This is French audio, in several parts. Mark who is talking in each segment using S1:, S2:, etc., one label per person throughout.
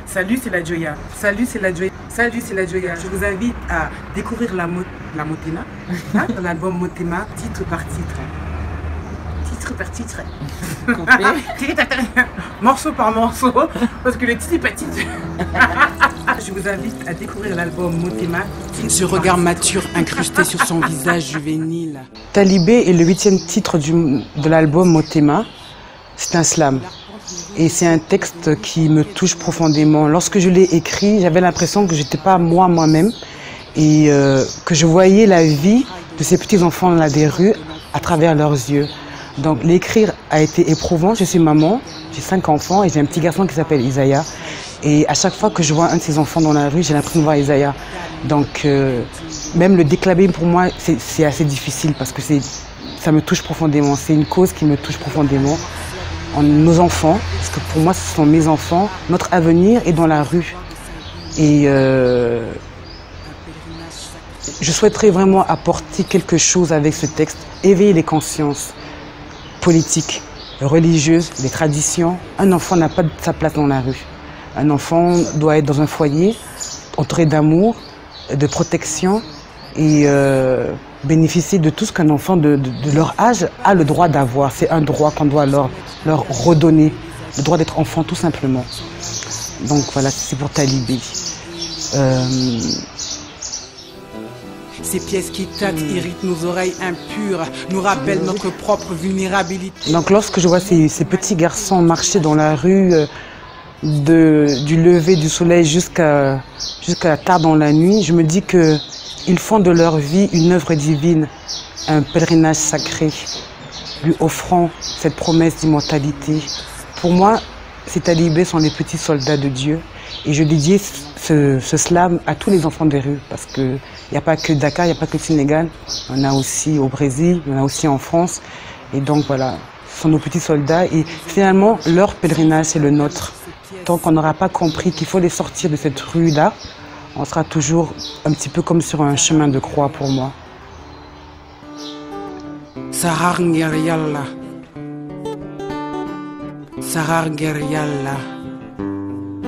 S1: Salut, c'est la Joya. Salut, c'est la Joya. Salut, c'est la Joya. Je vous invite à découvrir la Motema, hein, l'album Motema, titre par titre. Titre par titre. Morceau par morceau, parce que le titre est pas titre. Je vous invite à découvrir l'album Motema.
S2: Ce regard mature incrusté sur son visage juvénile.
S3: Talibé est le 8e titre de l'album Motema. C'est un slam. Et c'est un texte qui me touche profondément. Lorsque je l'ai écrit, j'avais l'impression que je n'étais pas moi-même et que je voyais la vie de ces petits-enfants là des rues à travers leurs yeux. Donc l'écrire a été éprouvant. Je suis maman, j'ai 5 enfants et j'ai un petit garçon qui s'appelle Isaiah. Et à chaque fois que je vois un de ces enfants dans la rue, j'ai l'impression de voir Isaiah. Donc même le déclamer pour moi, c'est assez difficile parce que ça me touche profondément. C'est une cause qui me touche profondément. Nos enfants, parce que pour moi ce sont mes enfants, notre avenir est dans la rue. Et je souhaiterais vraiment apporter quelque chose avec ce texte, éveiller les consciences politiques, religieuses, les traditions. Un enfant n'a pas sa place dans la rue. Un enfant doit être dans un foyer, entouré d'amour, de protection et bénéficier de tout ce qu'un enfant de leur âge a le droit d'avoir. C'est un droit qu'on doit leur redonner, le droit d'être enfant tout simplement. Donc voilà, c'est pour Talibé.
S2: Ces pièces qui tâtent irritent nos oreilles impures, nous rappellent notre propre vulnérabilité.
S3: Donc lorsque je vois ces petits garçons marcher dans la rue, du lever du soleil jusqu'à tard dans la nuit, je me dis qu'ils font de leur vie une œuvre divine, un pèlerinage sacré, lui offrant cette promesse d'immortalité. Pour moi, ces talibés sont les petits soldats de Dieu et je dédie ce slam à tous les enfants des rues parce qu'il n'y a pas que Dakar, il n'y a pas que le Sénégal, il y en a aussi au Brésil, il y en a aussi en France. Et donc voilà, ce sont nos petits soldats et finalement leur pèlerinage c'est le nôtre. Tant qu'on n'aura pas compris qu'il faut les sortir de cette rue-là, on sera toujours un petit peu comme sur un chemin de croix pour moi.
S2: Sahar Ngerialla. Sahar Ngerialla.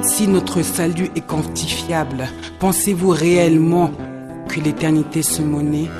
S2: Si notre salut est quantifiable, pensez-vous réellement que l'éternité se monnaie ?